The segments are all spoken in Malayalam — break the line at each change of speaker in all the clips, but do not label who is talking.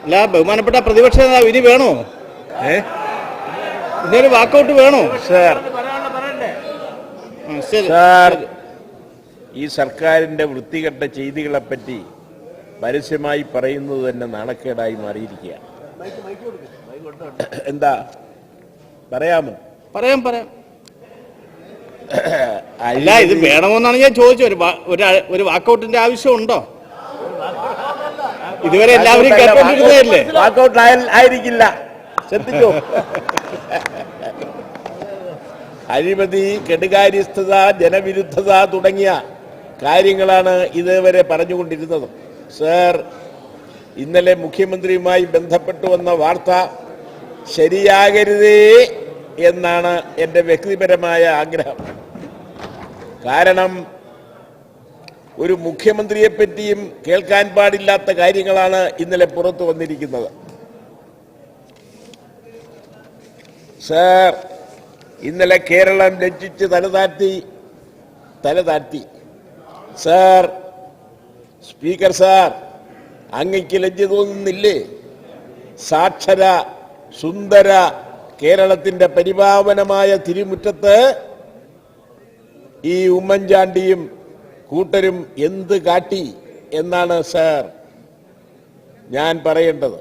അല്ല, ബഹുമാനപ്പെട്ട പ്രതിപക്ഷ നേതാവ് ഇനി വേണോ? ഇതൊരു വാക്കൗട്ട് വേണോ?
സാർ, ഈ സർക്കാരിന്റെ വൃത്തികെട്ട ചെയ്തികളെപ്പറ്റി പരസ്യമായി പറയുന്നത് തന്നെ നാണക്കേടായി മാറിയിരിക്കുകയാണ്. എന്താ പറയാമോ?
പറയാം. അല്ല, ഇത് വേണമെന്നാണ് ഞാൻ ചോദിച്ചത്. ഒരു വാക്കൗട്ടിന്റെ ആവശ്യമുണ്ടോ? ഇതുവരെ എല്ലാവരും കേട്ടോണ്ടിരുന്നതല്ലേ?
വാക്കൗട്ട് ആയിരിക്കില്ല, ശ്രദ്ധിച്ചോ. അഴിമതി, കെടുകാര്യസ്ഥത, ജനവിരുദ്ധത തുടങ്ങിയ കാര്യങ്ങളാണ് ഇതുവരെ പറഞ്ഞുകൊണ്ടിരുന്നത്. സർ, ഇന്നലെ മുഖ്യമന്ത്രിയുമായി ബന്ധപ്പെട്ടു വന്ന വാർത്ത ശരിയാകരുതേ എന്നാണ് എൻ്റെ വ്യക്തിപരമായ ആഗ്രഹം. കാരണം ഒരു മുഖ്യമന്ത്രിയെപ്പറ്റിയും കേൾക്കാൻ പാടില്ലാത്ത കാര്യങ്ങളാണ് ഇന്നലെ പുറത്തു വന്നിരിക്കുന്നത്. സർ, ഇന്നലെ കേരളം ലജ്ജിച്ച് തലതാഴ്ത്തി. സർ, സ്പീക്കർ സാർ, അങ്ങയ്ക്ക് ലജ്ജ തോന്നുന്നില്ലേ? സാക്ഷര സുന്ദര കേരളത്തിന്റെ പരിപാവനമായ തിരുമുറ്റത്ത് ഈ ഉമ്മൻചാണ്ടിയും കൂട്ടരും എന്ത് കാട്ടി എന്നാണ് സാർ ഞാൻ പറയേണ്ടത്.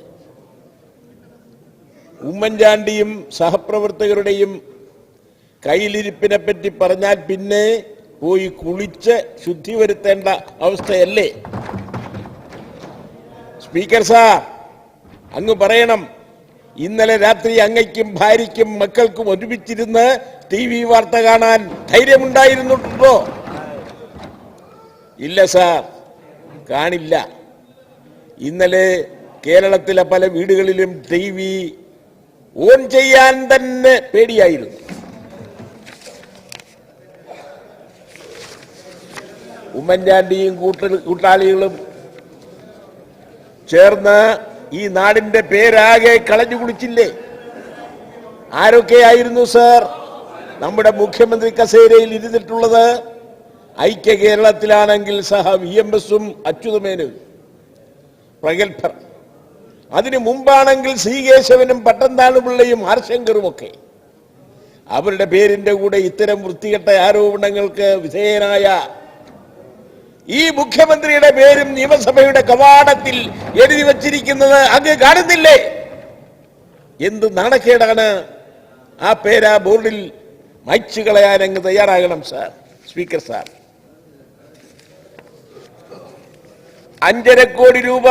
ഉമ്മൻചാണ്ടിയും സഹപ്രവർത്തകരുടെയും കയ്യിലിരിപ്പിനെ പറ്റി പറഞ്ഞാൽ പിന്നെ പോയി കുളിച്ച് ശുദ്ധി വരുത്തേണ്ട അവസ്ഥയല്ലേ? സ്പീക്കർ സാർ, അങ്ങ് പറയണം, ഇന്നലെ രാത്രി അങ്ങയ്ക്കും ഭാര്യയ്ക്കും മക്കൾക്കും ഒരുമിച്ചിരുന്ന് TV വാർത്ത കാണാൻ ധൈര്യമുണ്ടായിരുന്നുണ്ടോ? ഇല്ല സാർ, കാണില്ല. ഇന്നലെ കേരളത്തിലെ പല വീടുകളിലും TV ഓൺ ചെയ്യാൻ തന്നെ പേടിയായിരുന്നു. ഉമ്മൻചാണ്ടിയും കൂട്ടാളികളും ചേർന്ന് ഈ നാടിന്റെ പേരാകെ കളഞ്ഞു കുളിച്ചില്ലേ? ആരൊക്കെയായിരുന്നു സർ നമ്മുടെ മുഖ്യമന്ത്രി കസേരയിൽ ഇരുന്നിട്ടുള്ളത്? ഐക്യ കേരളത്തിലാണെങ്കിൽ VMS-ഉം അച്യുതമേനും പ്രഗത്ഭർ. അതിനു മുമ്പാണെങ്കിൽ ശ്രീകേശവനും പട്ടംതാണുപിള്ളയും ആർശങ്കറുമൊക്കെ. അവരുടെ പേരിന്റെ കൂടെ ഇത്തരം വൃത്തികെട്ട ആരോപണങ്ങൾക്ക് വിധേയനായ ഈ മുഖ്യമന്ത്രിയുടെ പേരും നിയമസഭയുടെ കവാടത്തിൽ എഴുതി വച്ചിരിക്കുന്നത് അങ്ങ് കാണുന്നില്ലേ? എന്ത് നാണക്കേടാണ്! ആ പേര് ആ ബോർഡിൽ മായ്ച്ചു കളയാൻ അങ്ങ് തയ്യാറാകണം സാർ. സ്പീക്കർ സാർ, 5.5 കോടി രൂപ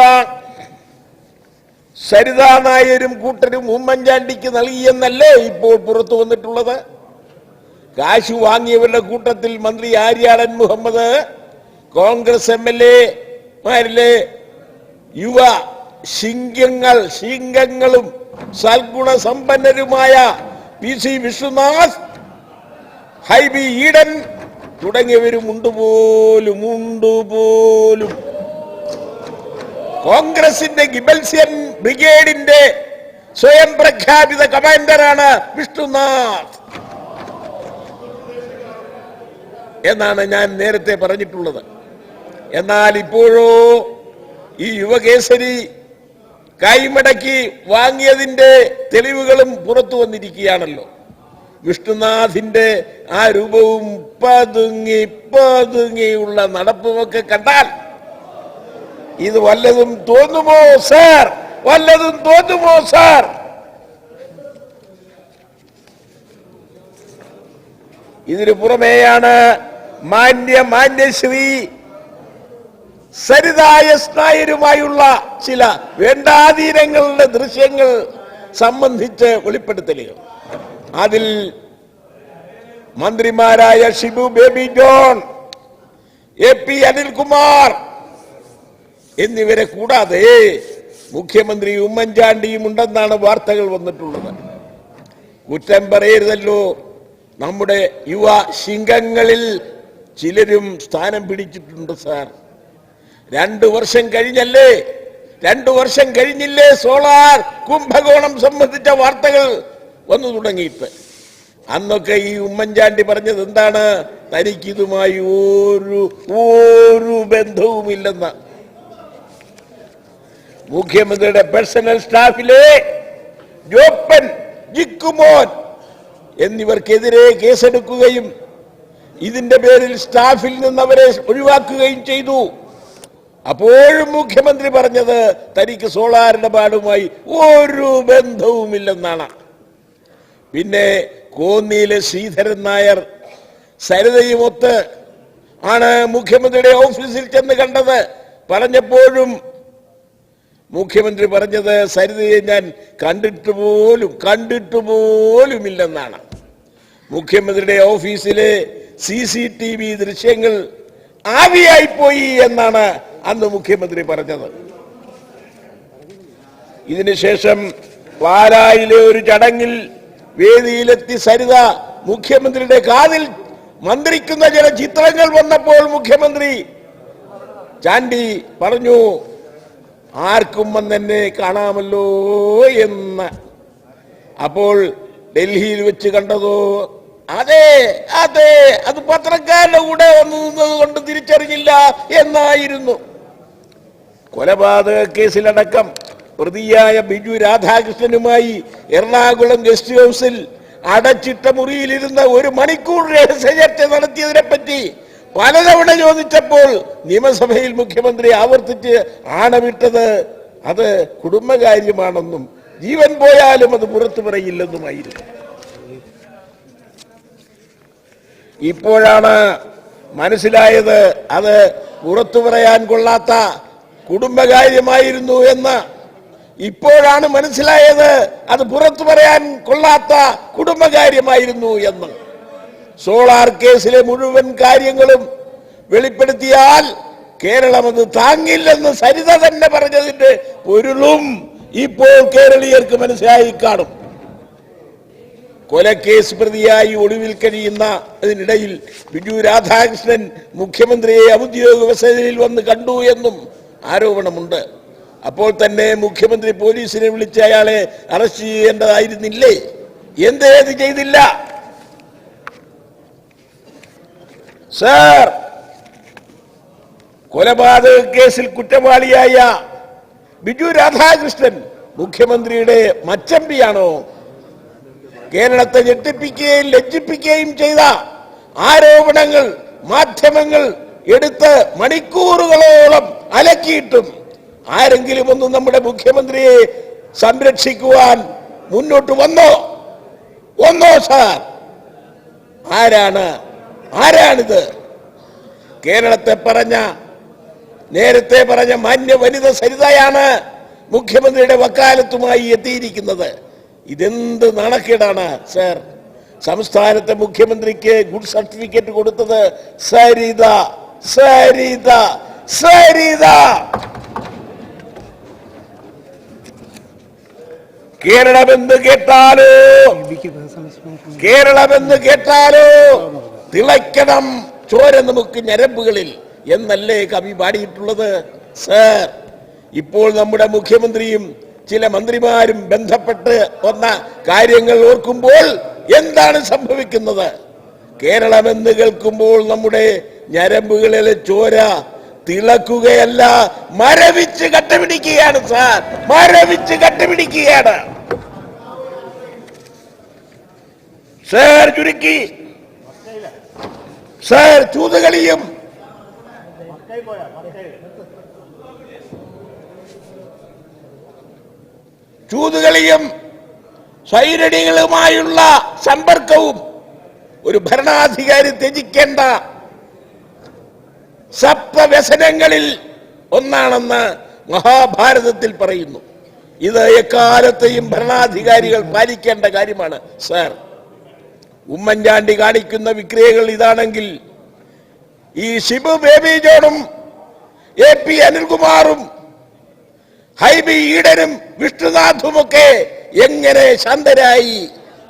സരിതാ നായരും കൂട്ടരും ഉമ്മൻചാണ്ടിക്ക് നൽകിയെന്നല്ലേ ഇപ്പോൾ പുറത്തു വന്നിട്ടുള്ളത്? കാശ് വാങ്ങിയവരുടെ കൂട്ടത്തിൽ മന്ത്രി ആര്യാടൻ മുഹമ്മദ്, കോൺഗ്രസ് MLA-മാരിലെ യുവ ശിങ്കങ്ങളും സൽഗുണസമ്പന്നരുമായ PC വിശ്വനാഥ്, ഹൈബി ഈഡൻ തുടങ്ങിയവരും ഉണ്ടുപോലും. കോൺഗ്രസിന്റെ ഗിബൽസ്യൻ ബ്രിഗേഡിന്റെ സ്വയം പ്രഖ്യാപിത കമാൻഡറാണ് വിഷ്ണുനാഥ് എന്നാണ് ഞാൻ നേരത്തെ പറഞ്ഞിട്ടുള്ളത്. എന്നാൽ ഇപ്പോഴോ ഈ യുവകേസരി കൈമടക്കി വാങ്ങിയതിന്റെ തെളിവുകളും പുറത്തു വന്നിരിക്കുകയാണല്ലോ. വിഷ്ണുനാഥിന്റെ ആ രൂപവും പതുങ്ങിയുള്ള നടപ്പുമൊക്കെ കണ്ടാൽ ഇത് വല്ലതും തോന്നുമോ സാർ? ഇതിനു പുറമെയാണ് മാന്യശ്രീ സരിതാ എസ് നായരുമായുള്ള ചില വേണ്ടാധീനങ്ങളുടെ ദൃശ്യങ്ങൾ സംബന്ധിച്ച് വെളിപ്പെടുത്തലുകൾ. അതിൽ മന്ത്രിമാരായ Shibu baby John, AP Anilkumar എന്നിവരെ കൂടാതെ മുഖ്യമന്ത്രി ഉമ്മൻചാണ്ടിയും ഉണ്ടെന്നാണ് വാർത്തകൾ വന്നിട്ടുള്ളത്. കുറ്റം പറയരുതല്ലോ, നമ്മുടെ യുവ ശിങ്കങ്ങളിൽ ചിലരും സ്ഥാനം പിടിച്ചിട്ടുണ്ട് സാർ. 2 വർഷം കഴിഞ്ഞില്ലേ സോളാർ കുംഭകോണം സംബന്ധിച്ച വാർത്തകൾ വന്നു തുടങ്ങിയിട്ട്? അന്നൊക്കെ ഈ ഉമ്മൻചാണ്ടി പറഞ്ഞത് എന്താണ്? തനിക്കിതുമായി ഒരു ബന്ധവുമില്ലെന്ന്. മുഖ്യമന്ത്രിയുടെ പേഴ്സണൽ സ്റ്റാഫിലെ ജോപ്പൻ, ജിക്കുമോൻ എന്നിവർക്കെതിരെ കേസെടുക്കുകയും ഇതിന്റെ പേരിൽ സ്റ്റാഫിൽ നിന്ന് അവരെ ഒഴിവാക്കുകയും ചെയ്തു. അപ്പോഴും മുഖ്യമന്ത്രി പറഞ്ഞത് തനിക്ക് സോളാർ ഇടപാടുമായി ഒരു ബന്ധവുമില്ലെന്നാണ്. പിന്നെ കോന്നിയിലെ ശ്രീധരൻ നായർ സരിതയുമൊത്ത് ആണ് മുഖ്യമന്ത്രിയുടെ ഓഫീസിൽ ചെന്ന് കണ്ടത്. പറഞ്ഞപ്പോഴും മുഖ്യമന്ത്രി പറഞ്ഞത് സരിതയെ ഞാൻ കണ്ടിട്ട് പോലുമില്ലെന്നാണ്. മുഖ്യമന്ത്രിയുടെ ഓഫീസിലെ CCTV ദൃശ്യങ്ങൾ ആവിയായിപ്പോയി എന്നാണ് അന്ന് മുഖ്യമന്ത്രി പറഞ്ഞത്. ഇതിനുശേഷം പാലായിലെ ഒരു ചടങ്ങിൽ വേദിയിലെത്തി സരിത മുഖ്യമന്ത്രിയുടെ കാതിൽ മന്ത്രിക്കുന്ന ചില ചിത്രങ്ങൾ വന്നപ്പോൾ മുഖ്യമന്ത്രി ചാണ്ടി പറഞ്ഞു, ആർക്കും വന്നെന്നെ കാണാമല്ലോ എന്ന്. അപ്പോൾ ഡൽഹിയിൽ വെച്ച് കണ്ടതോ, അതെ അതെ അത് പത്രക്കാരുടെ കൂടെ വന്നു നിന്നത് കൊണ്ട് തിരിച്ചറിഞ്ഞില്ല എന്നായിരുന്നു. കൊലപാതക കേസിലടക്കം പ്രതിയായ ബിജു രാധാകൃഷ്ണനുമായി എറണാകുളം ഗസ്റ്റ് ഹൗസിൽ അടച്ചിട്ട മുറിയിലിരുന്ന 1 മണിക്കൂർ രഹസ്യ ചർച്ച നടത്തിയതിനെ പറ്റി പലതവണ ചോദിച്ചപ്പോൾ നിയമസഭയിൽ മുഖ്യമന്ത്രി ആവർത്തിച്ച് ആണവിട്ടത് അത് കുടുംബകാര്യമാണെന്നും ജീവൻ പോയാലും അത് പുറത്തു പറയില്ലെന്നുമായിരുന്നു. ഇപ്പോഴാണ് മനസ്സിലായത് അത് പുറത്തു പറയാൻ കൊള്ളാത്ത കുടുംബകാര്യമായിരുന്നു എന്ന്. ഇപ്പോഴാണ് മനസ്സിലായത് അത് പുറത്തു പറയാൻ കൊള്ളാത്ത കുടുംബകാര്യമായിരുന്നു എന്ന്. സോളാർ കേസിലെ മുഴുവൻ കാര്യങ്ങളും വെളിപ്പെടുത്തിയാൽ കേരളം അത് താങ്ങില്ലെന്ന് സരിത തന്നെ പറഞ്ഞതിന്റെ പൊരുളും ഇപ്പോൾ കേരളീയർക്ക് മനസ്സിലായി കാണും. കൊലക്കേസ് പ്രതിയായി ഒളിവിൽ കഴിയുന്ന അതിനിടയിൽ ബിജു രാധാകൃഷ്ണൻ മുഖ്യമന്ത്രിയെ ഔദ്യോഗിക വസതിയിൽ വന്ന് കണ്ടു എന്നും ആരോപണമുണ്ട്. അപ്പോൾ തന്നെ മുഖ്യമന്ത്രി പോലീസിനെ വിളിച്ച് അയാളെ അറസ്റ്റ് ചെയ്യേണ്ടതായിരുന്നില്ലേ? എന്തേ അത് ചെയ്തില്ല? സർ, കൊലപാതക കേസിൽ കുറ്റവാളിയായ ബിജു രാധാകൃഷ്ണൻ മുഖ്യമന്ത്രിയുടെ മച്ചമ്പിയാണോ? കേരളത്തെ ഞെട്ടിപ്പിക്കുകയും ലജ്ജിപ്പിക്കുകയും ചെയ്ത ആരോപണങ്ങൾ മാധ്യമങ്ങൾ എടുത്ത് മണിക്കൂറുകളോളം അലക്കിയിട്ടും ആരെങ്കിലും ഒന്ന് നമ്മുടെ മുഖ്യമന്ത്രിയെ സംരക്ഷിക്കുവാൻ മുന്നോട്ട് വന്നോ സാർ? ആരാണിത്? കേരളത്തെ നേരത്തെ പറഞ്ഞ മാന്യ വനിത സരിതയാണ് മുഖ്യമന്ത്രിയുടെ വക്കാലത്തുമായി എത്തിയിരിക്കുന്നത്. ഇതെന്ത് നാണക്കേടാണ് സർ? സംസ്ഥാനത്തെ മുഖ്യമന്ത്രിക്ക് ഗുഡ് സർട്ടിഫിക്കറ്റ് കൊടുത്തത് സരിത. കേരളമെന്ന് കേട്ടാലോ തിളയ്ക്കണം ചോര നമുക്ക് ഞരമ്പുകളിൽ എന്നല്ലേ കവി പാടിയിട്ടുള്ളത് സർ? ഇപ്പോൾ നമ്മുടെ മുഖ്യമന്ത്രിയും ചില മന്ത്രിമാരും ബന്ധപ്പെട്ട് വന്ന കാര്യങ്ങൾ ഓർക്കുമ്പോൾ എന്താണ് സംഭവിക്കുന്നത്? കേരളമെന്ന് കേൾക്കുമ്പോൾ നമ്മുടെ ഞരമ്പുകളിലെ ചോര തിളക്കുകയല്ല, മരവിച്ച് കട്ടപിടിക്കുകയാണ് സാർ, മരവിച്ച് കട്ടപിടിക്കുകയാണ് സാർ. ചുരുക്കി സാർ, ചൂതുകളിയും സ്വൈരണികളുമായുള്ള സമ്പർക്കവും ഒരു ഭരണാധികാരി ത്യജിക്കേണ്ട സപ്തവ്യസനങ്ങളിൽ ഒന്നാണെന്ന് മഹാഭാരതത്തിൽ പറയുന്നു. ഇത് എക്കാലത്തെയും ഭരണാധികാരികൾ പാലിക്കേണ്ട കാര്യമാണ് സാർ. ഉമ്മൻചാണ്ടി കാണിക്കുന്ന വിക്രിയകൾ ഇതാണെങ്കിൽ ഈ ഷിബു ബേബി ജോണും AP അനിൽകുമാറും ഹൈബി ഈഡനും വിഷ്ണുനാഥുമൊക്കെ എങ്ങനെ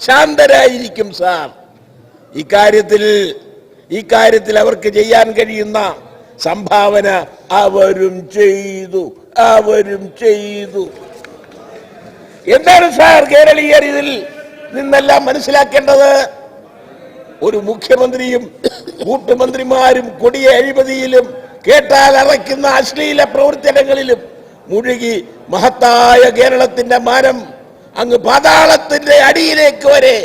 ശാന്തരായിരിക്കും സാർ? ഇക്കാര്യത്തിൽ അവർക്ക് ചെയ്യാൻ കഴിയുന്ന സംഭാവന അവരും ചെയ്തു. എന്താണ് സാർ കേരളീയർ ഇതിൽ നിന്നെല്ലാം മനസ്സിലാക്കേണ്ടത്? ഒരു മുഖ്യമന്ത്രിയും കൂട്ടുമന്ത്രിമാരും കൊടിയ അഴിമതിയിലും കേട്ടാൽ അറയ്ക്കുന്ന അശ്ലീല പ്രവർത്തനങ്ങളിലും മുഴുകി മഹത്തായ കേരളത്തിന്റെ മാനം അങ്ങ് പാതാളത്തിന്റെ അടിയിലേക്ക് വരെ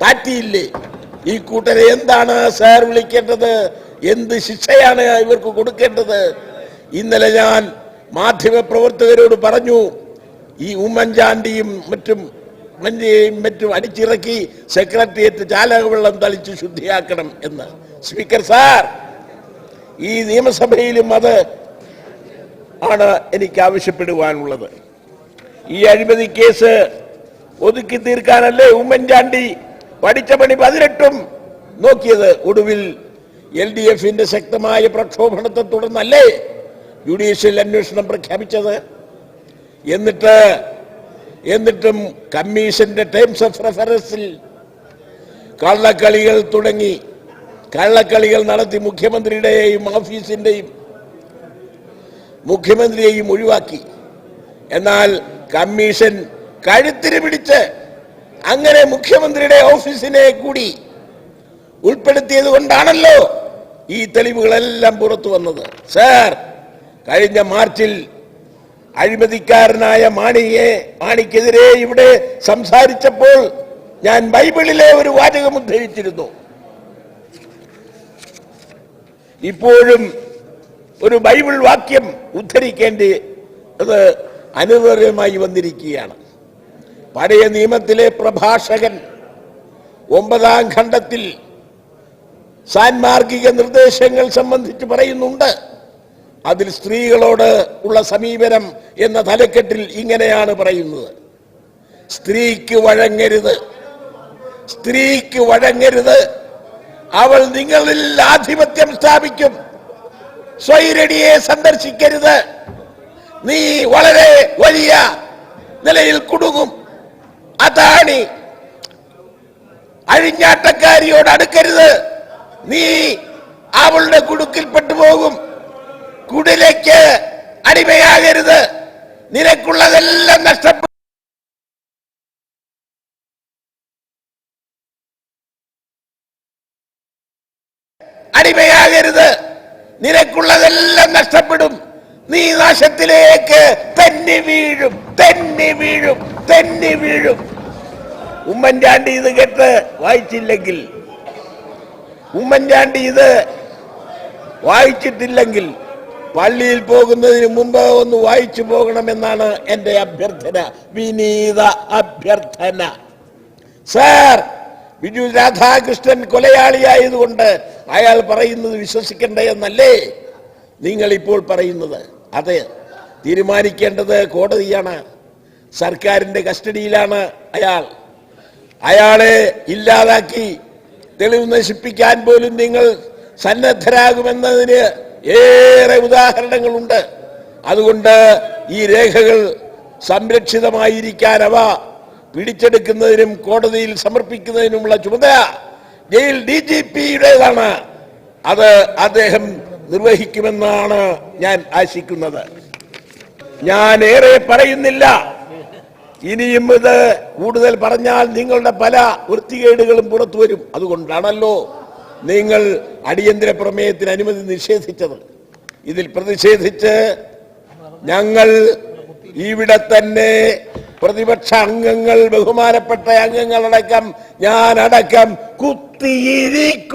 താറ്റിയില്ലേ? ഈ കൂട്ടരെ എന്താണ് സാർ വിളിക്കേണ്ടത്? എന്ത് ശിക്ഷയാണ് ഇവർക്ക് കൊടുക്കേണ്ടത്? ഇന്നലെ ഞാൻ മാധ്യമപ്രവർത്തകരോട് പറഞ്ഞു, ഈ ഉമ്മൻചാണ്ടിയും മറ്റും അടിച്ചിറക്കി സെക്രട്ടേറിയറ്റ് ചാലകവെള്ളം തളിച്ച് ശുദ്ധിയാക്കണം എന്ന്. സ്പീക്കർ സാർ, ഈ നിയമസഭയിലും അത് ആണ് എനിക്ക് ആവശ്യപ്പെടുവാനുള്ളത്. ഈ അഴിമതി കേസ് ഒതുക്കി തീർക്കാനല്ലേ ഉമ്മൻചാണ്ടി പഠിച്ച പണി 18 നോക്കിയത്? ഒടുവിൽ LDFന്റെ ശക്തമായ പ്രക്ഷോഭണത്തെ തുടർന്നല്ലേ ജുഡീഷ്യൽ അന്വേഷണം പ്രഖ്യാപിച്ചത്? എന്നിട്ടും കമ്മീഷന്റെ ടേംസ് ഓഫ് റെഫറൻസിൽ കള്ളക്കളികൾ തുടങ്ങി. കള്ളക്കളികൾ നടത്തി മുഖ്യമന്ത്രിയുടെയും ഓഫീസിന്റെയും മുഖ്യമന്ത്രിയെയും ഒഴിവാക്കി. എന്നാൽ കമ്മീഷൻ കഴുത്തിന് പിടിച്ച് അങ്ങനെ മുഖ്യമന്ത്രിയുടെ ഓഫീസിനെ കൂടി ഉൾപ്പെടുത്തിയത് കൊണ്ടാണല്ലോ ഈ തെളിവുകളെല്ലാം പുറത്തു വന്നത്. സാർ, കഴിഞ്ഞ മാർച്ചിൽ അഴിമതിക്കാരനായ മാണിക്കെതിരെ ഇവിടെ സംസാരിച്ചപ്പോൾ ഞാൻ ബൈബിളിലെ ഒരു വാചകം ഉദ്ധരിച്ചിരുന്നു. ഇപ്പോഴും ഒരു ബൈബിൾ വാക്യം ഉദ്ധരിക്കേണ്ടത് അനിവാര്യമായി വന്നിരിക്കുകയാണ്. പഴയ നിയമത്തിലെ പ്രഭാഷകൻ 9-ാം ഖണ്ഡത്തിൽ സാൻമാർഗിക നിർദ്ദേശങ്ങൾ സംബന്ധിച്ച് പറയുന്നുണ്ട്. അതിൽ സ്ത്രീകളോട് ഉള്ള സമീപനം എന്ന തലക്കെട്ടിൽ ഇങ്ങനെയാണ് പറയുന്നത്: സ്ത്രീക്ക് വഴങ്ങരുത്, സ്ത്രീക്ക് വഴങ്ങരുത്, അവൾ നിങ്ങളിൽ ആധിപത്യം സ്ഥാപിക്കും. സ്വൈരടിയെ സന്ദർശിക്കരുത്, നീ വളരെ വലിയ നിലയിൽ കുടുങ്ങും. അതാണ് അഴിഞ്ഞാട്ടക്കാരിയോട് അടുക്കരുത്, നീ അവളുടെ കുടുക്കിൽപ്പെട്ടു പോകും. കുടിലേക്ക് അടിമയാകരുത്, നിനക്കുള്ളതെല്ലാം നഷ്ടപ്പെടും. അടിമയാകരുത്, നിനക്കുള്ളതെല്ലാം നഷ്ടപ്പെടും. നീ നാശത്തിലേക്ക് തന്നെ വീഴും, തന്നെ വീഴും, തന്നെ വീഴും. ഉമ്മൻചാണ്ടി ഇത് കേട്ട് വായിച്ചില്ലെങ്കിൽ, ഉമ്മൻചാണ്ടി ഇത് വായിച്ചിട്ടില്ലെങ്കിൽ പള്ളിയിൽ പോകുന്നതിന് മുമ്പ് ഒന്ന് വായിച്ചു പോകണമെന്നാണ് എന്റെ അഭ്യർത്ഥന, വിനീത അഭ്യർത്ഥന. സാർ, ബിജു രാധാകൃഷ്ണൻ കൊലയാളിയായതുകൊണ്ട് അയാൾ പറയുന്നത് വിശ്വസിക്കണ്ടേ എന്നല്ലേ നിങ്ങൾ ഇപ്പോൾ പറയുന്നത്? അതെ, തീരുമാനിക്കേണ്ടത് കോടതിയാണ്. സർക്കാരിന്റെ കസ്റ്റഡിയിലാണ് അയാളെ ഇല്ലാതാക്കി തെളിവ് നശിപ്പിക്കാൻ പോലും നിങ്ങൾ സന്നദ്ധരാകുമെന്നതിന് ഏറെ ഉദാഹരണങ്ങളുണ്ട്. അതുകൊണ്ട് ഈ രേഖകൾ സംരക്ഷിതമായിരിക്കാൻ അവ പിടിച്ചെടുക്കുന്നതിനും കോടതിയിൽ സമർപ്പിക്കുന്നതിനുമുള്ള ചുമതല ജയിൽ DGP-യുടേതാണ്. അത് അദ്ദേഹം നിർവഹിക്കുമെന്നാണ് ഞാൻ ആശിക്കുന്നത്. ഞാൻ ഏറെ പറയുന്നില്ല. ഇനിയും ഇത് കൂടുതൽ പറഞ്ഞാൽ നിങ്ങളുടെ പല വൃത്തികേടുകളും പുറത്തു വരും. അതുകൊണ്ടാണല്ലോ നിങ്ങൾ അടിയന്തര പ്രമേയത്തിന് അനുമതി നിഷേധിച്ചത്. ഇതിൽ പ്രതിഷേധിച്ച് ഞങ്ങൾ ഇവിടെ തന്നെ പ്രതിപക്ഷ അംഗങ്ങൾ, ബഹുമാനപ്പെട്ട അംഗങ്ങളടക്കം ഞാനടക്കം കുത്തിയിരിക്കുകയാണ്.